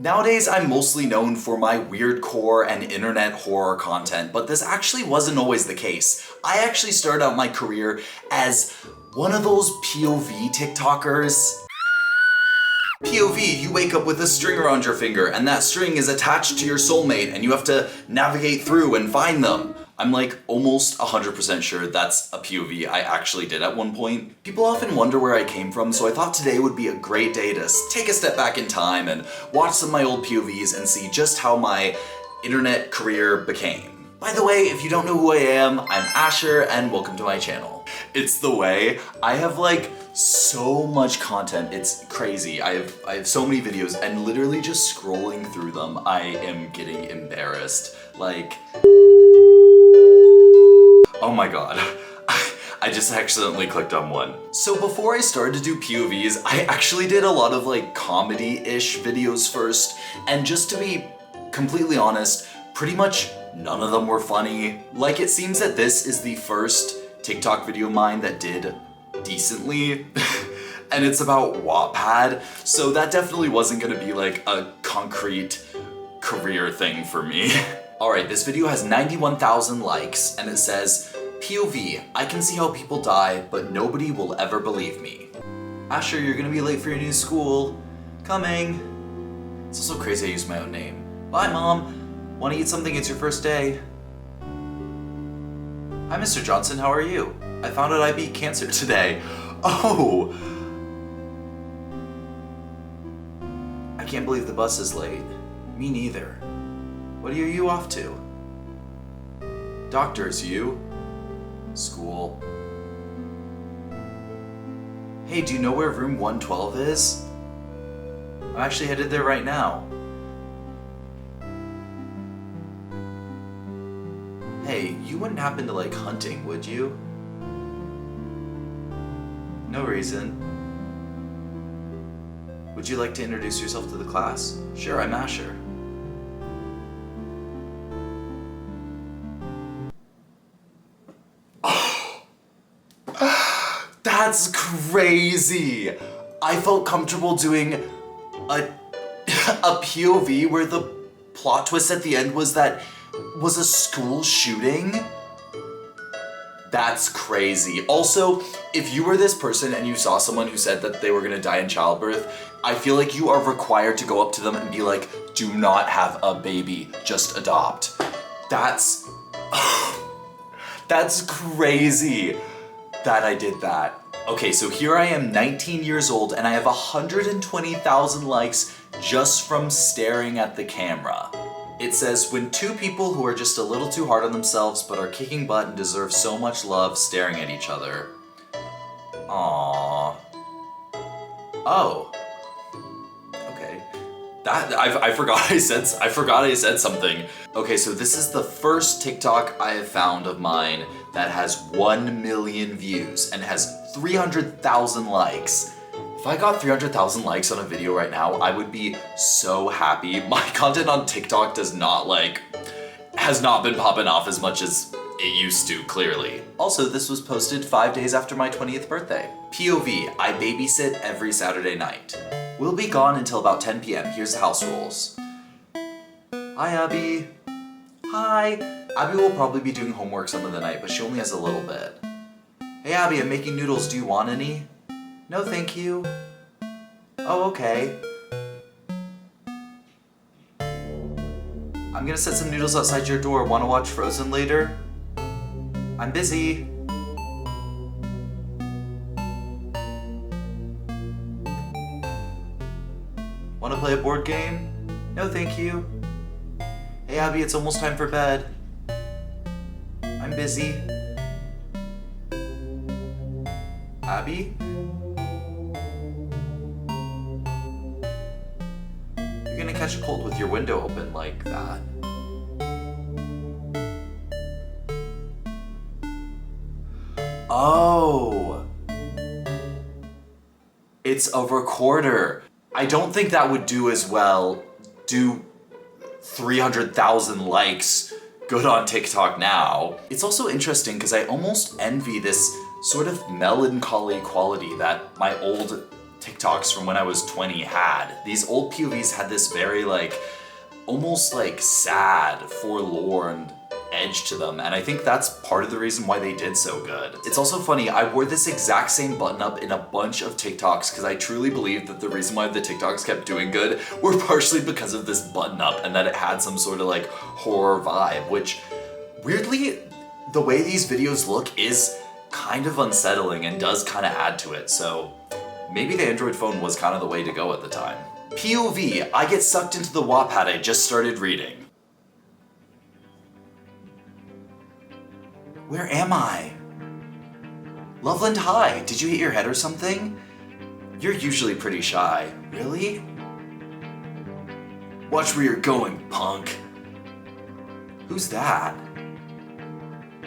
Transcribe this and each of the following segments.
Nowadays, I'm mostly known for my weirdcore and internet horror content, but this actually wasn't always the case. I actually started out my career as one of those POV TikTokers. POV, you wake up with a string around your finger, and that string is attached to your soulmate, and you have to navigate through and find them. I'm like almost 100% sure that's a POV I actually did at one point. People often wonder where I came from, so I thought today would be a great day to take a step back in time and watch some of my old POVs and see just how my internet career became. By the way, if you don't know who I am, I'm Asher and welcome to my channel. It's the way. I have like so much content, it's crazy. I have so many videos and literally just scrolling through them, I am getting embarrassed. Like, oh my god, I just accidentally clicked on one. So before I started to do POVs, I actually did a lot of like comedy-ish videos first, and just to be completely honest, pretty much none of them were funny. Like, it seems that this is the first TikTok video of mine that did decently, and it's about Wattpad, so that definitely wasn't gonna be like a concrete career thing for me. Alright, this video has 91,000 likes, and it says, POV, I can see how people die, but nobody will ever believe me. Asher, you're gonna be late for your new school. Coming. It's also crazy I used my own name. Bye, Mom. Wanna eat something? It's your first day. Hi, Mr. Johnson, how are you? I found out I beat cancer today. Oh! I can't believe the bus is late. Me neither. What are you off to? Doctors, you? School. Hey, do you know where room 112 is? I'm actually headed there right now. Hey, you wouldn't happen to like hunting, would you? No reason. Would you like to introduce yourself to the class? Sure, I'm Asher. That's crazy! I felt comfortable doing a POV where the plot twist at the end was a school shooting? That's crazy. Also, if you were this person and you saw someone who said that they were gonna die in childbirth, I feel like you are required to go up to them and be like, do not have a baby, just adopt. That's crazy that I did that. Okay, so here I am 19 years old and I have 120,000 likes just from staring at the camera. It says, when two people who are just a little too hard on themselves but are kicking butt and deserve so much love staring at each other. Aww. Oh. Okay. I forgot I said something. Okay, so this is the first TikTok I have found of mine that has 1 million views and has 300,000 likes. If I got 300,000 likes on a video right now, I would be so happy. My content on TikTok has not been popping off as much as it used to, clearly. Also, this was posted 5 days after my 20th birthday. POV, I babysit every Saturday night. We'll be gone until about 10 p.m. Here's the house rules. Hi, Abby. Hi. Abby will probably be doing homework some of the night, but she only has a little bit. Hey, Abby, I'm making noodles. Do you want any? No, thank you. Oh, okay. I'm gonna set some noodles outside your door. Wanna watch Frozen later? I'm busy. Wanna play a board game? No, thank you. Hey, Abby, it's almost time for bed. I'm busy. Abby? You're gonna catch a cold with your window open like that. Oh! It's a recorder. I don't think that would do as well. Do 300,000 likes good on TikTok now. It's also interesting because I almost envy this sort of melancholy quality that my old TikToks from when I was 20 had. These old POVs had this very like, almost like sad, forlorn edge to them, and I think that's part of the reason why they did so good. It's also funny, I wore this exact same button up in a bunch of TikToks because I truly believe that the reason why the TikToks kept doing good were partially because of this button up and that it had some sort of like horror vibe, which weirdly, the way these videos look is kind of unsettling and does kind of add to it, so maybe the Android phone was kind of the way to go at the time. POV, I get sucked into the Wattpad I just started reading. Where am I? Loveland High, did you hit your head or something? You're usually pretty shy. Really? Watch where you're going, punk. Who's that?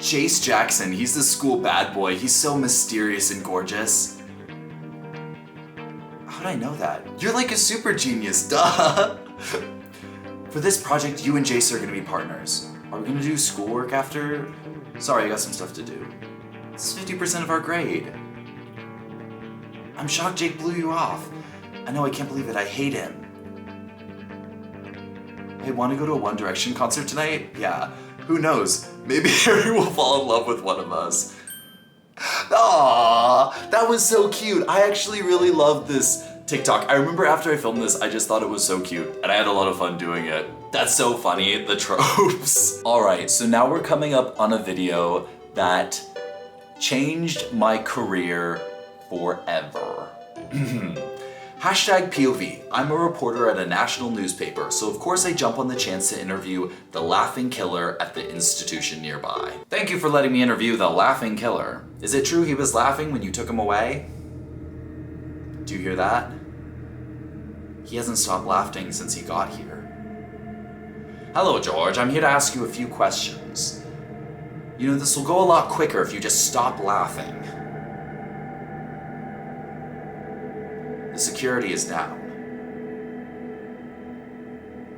Chase Jackson, he's the school bad boy. He's so mysterious and gorgeous. How'd I know that? You're like a super genius, duh! For this project, you and Jace are gonna be partners. Are we gonna do schoolwork after? Sorry, I got some stuff to do. It's 50% of our grade. I'm shocked Jake blew you off. I know, I can't believe it, I hate him. Hey, wanna go to a One Direction concert tonight? Yeah, who knows? Maybe Harry will fall in love with one of us. Aww, that was so cute. I actually really loved this TikTok. I remember after I filmed this, I just thought it was so cute, and I had a lot of fun doing it. That's so funny, the tropes. All right, so now we're coming up on a video that changed my career forever. Hashtag POV. I'm a reporter at a national newspaper, so of course I jump on the chance to interview the laughing killer at the institution nearby. Thank you for letting me interview the laughing killer. Is it true he was laughing when you took him away? Do you hear that? He hasn't stopped laughing since he got here. Hello, George. I'm here to ask you a few questions. You know, this will go a lot quicker if you just stop laughing. The security is down.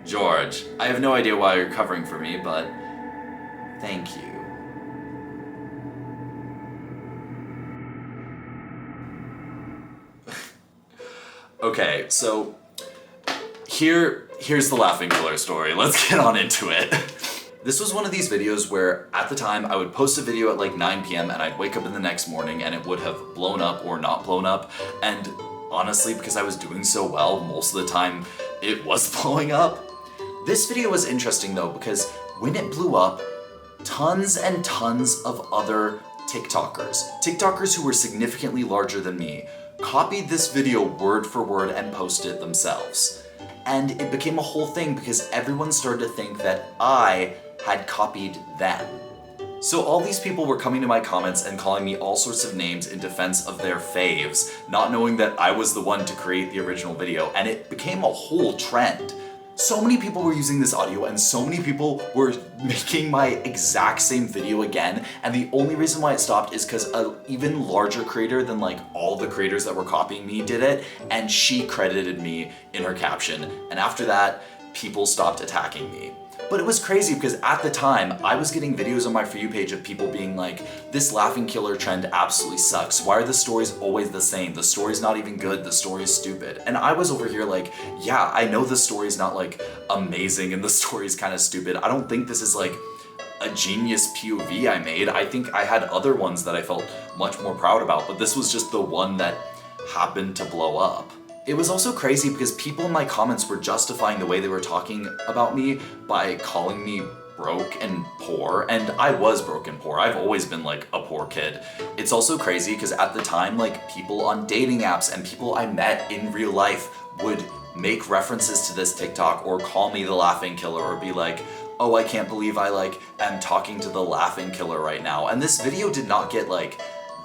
George, I have no idea why you're covering for me, but thank you. Okay, so here's the laughing killer story. Let's get on into it. This was one of these videos where at the time I would post a video at like 9 p.m. and I'd wake up in the next morning and it would have blown up or not blown up. And honestly, because I was doing so well, most of the time it was blowing up. This video was interesting though, because when it blew up, tons and tons of other TikTokers who were significantly larger than me, copied this video word for word and posted it themselves. And it became a whole thing because everyone started to think that I had copied them. So all these people were coming to my comments and calling me all sorts of names in defense of their faves, not knowing that I was the one to create the original video, and it became a whole trend. So many people were using this audio and so many people were making my exact same video again, and the only reason why it stopped is because an even larger creator than like all the creators that were copying me did it, and she credited me in her caption, and after that, people stopped attacking me. But it was crazy because at the time, I was getting videos on my For You page of people being like, this laughing killer trend absolutely sucks. Why are the stories always the same? The story's not even good, the story's stupid. And I was over here like, yeah, I know the story's not like amazing and the story's kind of stupid. I don't think this is like a genius POV I made. I think I had other ones that I felt much more proud about, but this was just the one that happened to blow up. It was also crazy because people in my comments were justifying the way they were talking about me by calling me broke and poor, and I was broke and poor. I've always been like a poor kid. It's also crazy because at the time, like people on dating apps and people I met in real life would make references to this TikTok or call me the laughing killer or be like, oh, I can't believe I like am talking to the laughing killer right now. And this video did not get like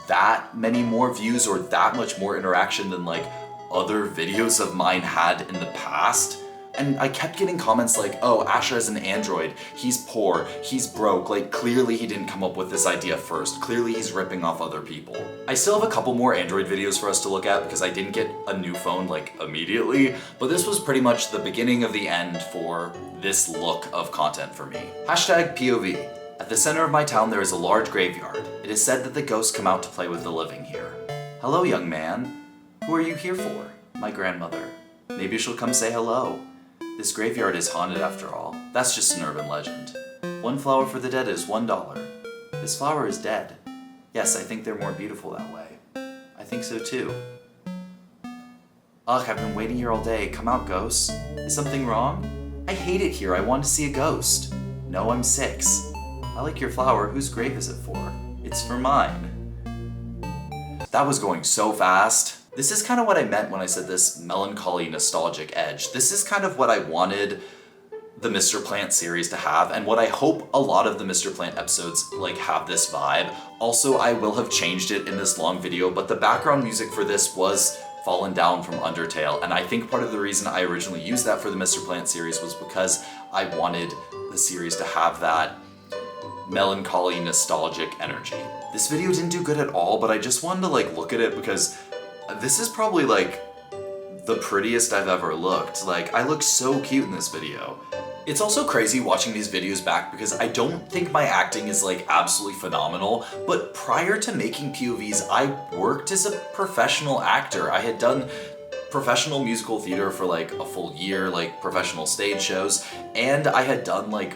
that many more views or that much more interaction than like other videos of mine had in the past. And I kept getting comments like, oh, Asher is an android, he's poor, he's broke, like clearly he didn't come up with this idea first, clearly he's ripping off other people. I still have a couple more Android videos for us to look at because I didn't get a new phone like immediately, but this was pretty much the beginning of the end for this look of content for me. Hashtag POV. At the center of my town there is a large graveyard. It is said that the ghosts come out to play with the living here. Hello, young man. Who are you here for? My grandmother. Maybe she'll come say hello. This graveyard is haunted after all. That's just an urban legend. One flower for the dead is $1. This flower is dead. Yes, I think they're more beautiful that way. I think so too. Ugh, I've been waiting here all day. Come out, ghost. Is something wrong? I hate it here. I want to see a ghost. No, I'm 6. I like your flower. Whose grave is it for? It's for mine. That was going so fast. This is kind of what I meant when I said this melancholy, nostalgic edge. This is kind of what I wanted the Mr. Plant series to have, and what I hope a lot of the Mr. Plant episodes like have this vibe. Also, I will have changed it in this long video, but the background music for this was Fallen Down from Undertale, and I think part of the reason I originally used that for the Mr. Plant series was because I wanted the series to have that melancholy, nostalgic energy. This video didn't do good at all, but I just wanted to like look at it because this is probably like the prettiest I've ever looked. Like, I look so cute in this video. It's also crazy watching these videos back because I don't think my acting is like absolutely phenomenal, but prior to making POVs, I worked as a professional actor. I had done professional musical theater for like a full year, like professional stage shows, and I had done like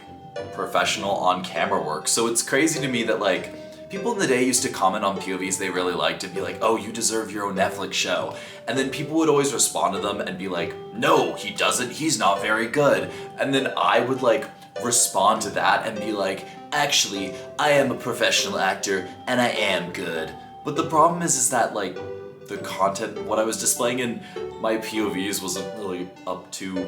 professional on-camera work. So it's crazy to me that like people in the day used to comment on POVs they really liked and be like, oh, you deserve your own Netflix show. And then people would always respond to them and be like, no, he doesn't, he's not very good. And then I would like respond to that and be like, actually, I am a professional actor and I am good. But the problem is that like the content, what I was displaying in my POVs wasn't really up to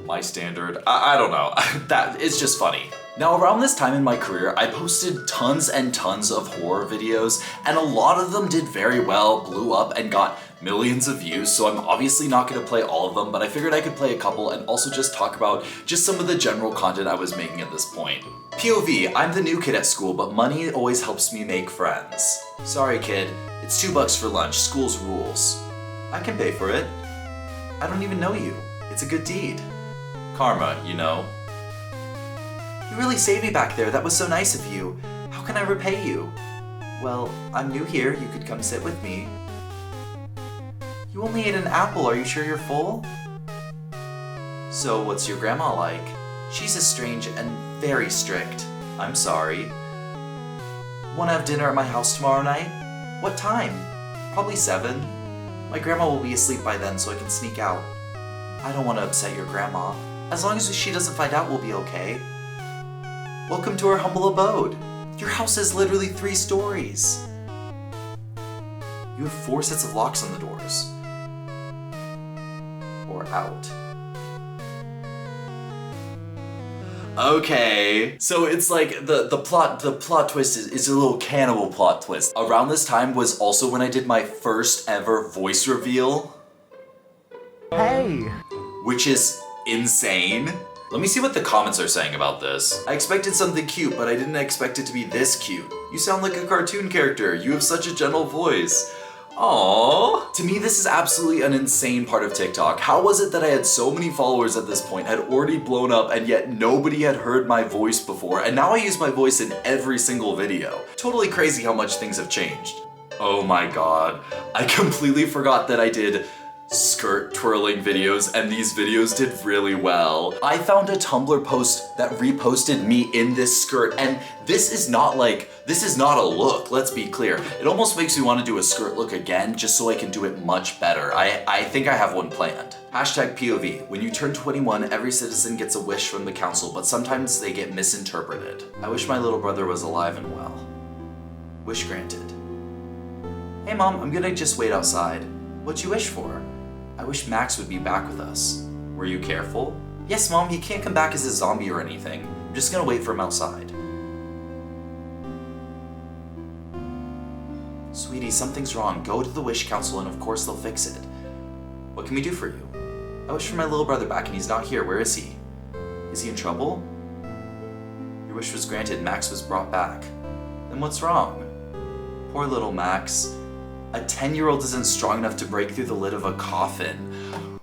my standard. I don't know, that it's just funny. Now, around this time in my career, I posted tons and tons of horror videos, and a lot of them did very well, blew up, and got millions of views, so I'm obviously not going to play all of them, but I figured I could play a couple and also just talk about just some of the general content I was making at this point. POV, I'm the new kid at school, but money always helps me make friends. Sorry kid, it's $2 for lunch, school's rules. I can pay for it. I don't even know you. It's a good deed. Karma, you know. You really saved me back there, that was so nice of you. How can I repay you? Well, I'm new here, you could come sit with me. You only ate an apple, are you sure you're full? So, what's your grandma like? She's strange and very strict. I'm sorry. Wanna have dinner at my house tomorrow night? What time? Probably 7. My grandma will be asleep by then, so I can sneak out. I don't want to upset your grandma. As long as she doesn't find out, we'll be okay. Welcome to our humble abode. Your house has literally 3 stories. You have 4 sets of locks on the doors. Or out. Okay, so it's like the plot twist is a little cannibal plot twist. Around this time was also when I did my first ever voice reveal. Hey! Which is insane. Let me see what the comments are saying about this. I expected something cute, but I didn't expect it to be this cute. You sound like a cartoon character. You have such a gentle voice. Aww. To me, this is absolutely an insane part of TikTok. How was it that I had so many followers at this point, had already blown up, and yet nobody had heard my voice before, and now I use my voice in every single video. Totally crazy how much things have changed. Oh my god. I completely forgot that I did skirt twirling videos, and these videos did really well. I found a Tumblr post that reposted me in this skirt, and this is not a look, let's be clear. It almost makes me want to do a skirt look again, just so I can do it much better. I think I have one planned. Hashtag POV. When you turn 21, every citizen gets a wish from the council, but sometimes they get misinterpreted. I wish my little brother was alive and well. Wish granted. Hey mom, I'm gonna just wait outside. What'd you wish for? I wish Max would be back with us. Were you careful? Yes, Mom, he can't come back as a zombie or anything. I'm just gonna wait for him outside. Sweetie, something's wrong. Go to the Wish Council and of course they'll fix it. What can we do for you? I wish for my little brother back and he's not here. Where is he? Is he in trouble? Your wish was granted. Max was brought back. Then what's wrong? Poor little Max. A 10-year-old isn't strong enough to break through the lid of a coffin.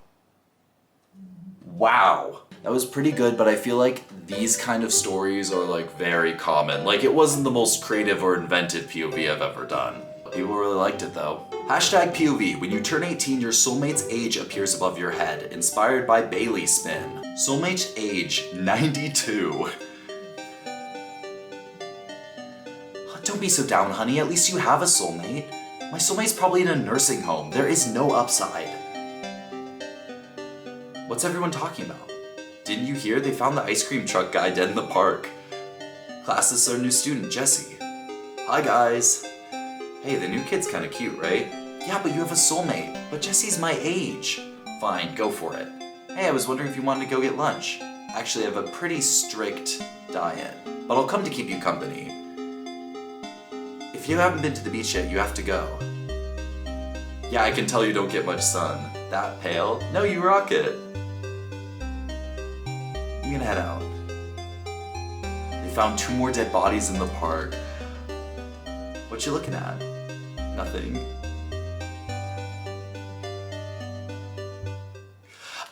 Wow. That was pretty good, but I feel like these kind of stories are like very common. Like, it wasn't the most creative or inventive POV I've ever done. People really liked it though. Hashtag POV, when you turn 18, your soulmate's age appears above your head. Inspired by Bailey Spin. Soulmate age, 92. Don't be so down, honey. At least you have a soulmate. My soulmate's probably in a nursing home. There is no upside. What's everyone talking about? Didn't you hear? They found the ice cream truck guy dead in the park. Class, this is our new student, Jesse. Hi, guys. Hey, the new kid's kinda cute, right? Yeah, but you have a soulmate. But Jesse's my age. Fine, go for it. Hey, I was wondering if you wanted to go get lunch. Actually, I have a pretty strict diet, but I'll come to keep you company. If you haven't been to the beach yet, you have to go. Yeah, I can tell you don't get much sun. That pale? No, you rock it. I'm gonna head out. They found 2 more dead bodies in the park. What you looking at? Nothing.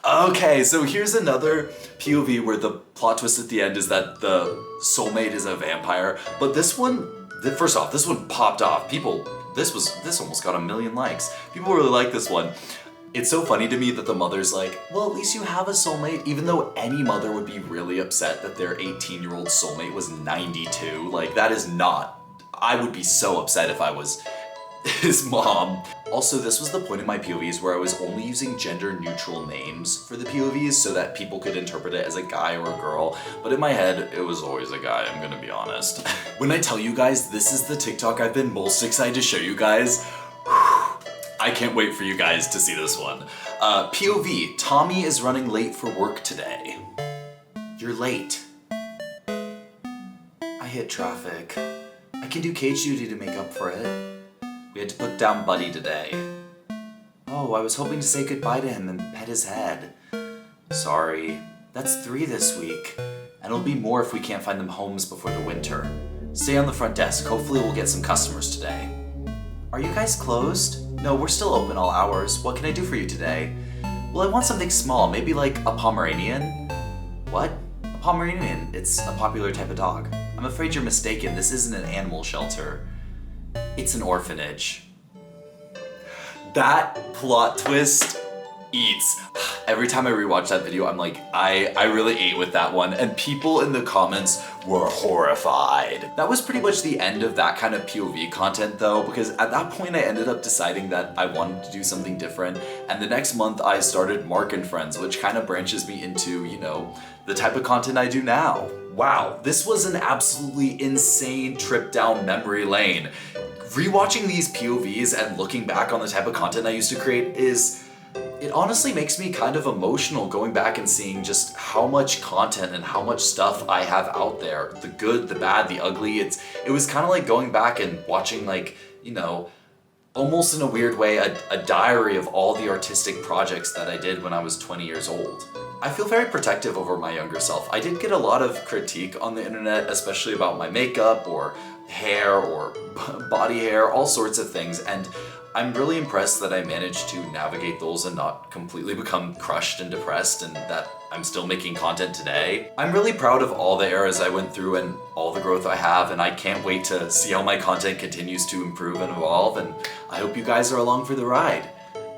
Okay, so here's another POV where the plot twist at the end is that the soulmate is a vampire, but this one, first off, this one popped off. This almost got 1 million likes. People really like this one. It's so funny to me that the mother's like, well, at least you have a soulmate, even though any mother would be really upset that their 18-year-old soulmate was 92. Like, that is not, I would be so upset if I was his mom. Also, this was the point in my POVs where I was only using gender-neutral names for the POVs so that people could interpret it as a guy or a girl, but in my head, it was always a guy, I'm gonna be honest. When I tell you guys this is the TikTok I've been most excited to show you guys, I can't wait for you guys to see this one. POV, Tommy is running late for work today. You're late. I hit traffic. I can do cage duty to make up for it. We had to put down Buddy today. Oh, I was hoping to say goodbye to him and pet his head. Sorry. That's 3 this week. And it'll be more if we can't find them homes before the winter. Stay on the front desk. Hopefully we'll get some customers today. Are you guys closed? No, we're still open all hours. What can I do for you today? Well, I want something small, maybe like a Pomeranian. What? A Pomeranian. It's a popular type of dog. I'm afraid you're mistaken. This isn't an animal shelter. It's an orphanage. That plot twist eats. Every time I rewatch that video, I'm like, I really ate with that one, and people in the comments were horrified. That was pretty much the end of that kind of POV content though, because at that point I ended up deciding that I wanted to do something different, and the next month I started Mark and Friends, which kind of branches me into, you know, the type of content I do now. Wow, this was an absolutely insane trip down memory lane. Rewatching these POVs and looking back on the type of content I used to create it honestly makes me kind of emotional going back and seeing just how much content and how much stuff I have out there. The good, the bad, the ugly. It was kind of like going back and watching, like, you know, almost in a weird way, a diary of all the artistic projects that I did when I was 20 years old. I feel very protective over my younger self. I did get a lot of critique on the internet, especially about my makeup or hair or body hair, all sorts of things, and I'm really impressed that I managed to navigate those and not completely become crushed and depressed, and that I'm still making content today. I'm really proud of all the eras I went through and all the growth I have, and I can't wait to see how my content continues to improve and evolve, and I hope you guys are along for the ride.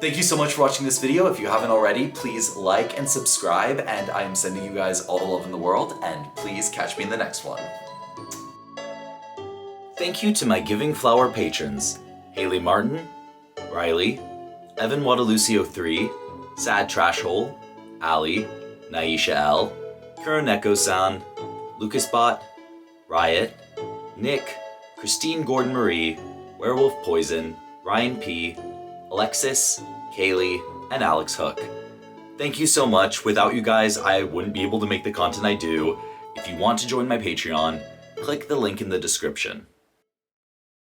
Thank you so much for watching this video. If you haven't already, please like and subscribe, and I am sending you guys all the love in the world, and please catch me in the next one. Thank you to my Giving Flower patrons, Haley Martin, Riley, Evan Wadalucio 3, Sad Trash Hole, Ali, Naisha L, Kuroneko-san, Lucas Bot, Riot, Nick, Christine Gordon Marie, Werewolf Poison, Ryan P, Alexis, Kaylee, and Alex Hook. Thank you so much. Without you guys, I wouldn't be able to make the content I do. If you want to join my Patreon, click the link in the description.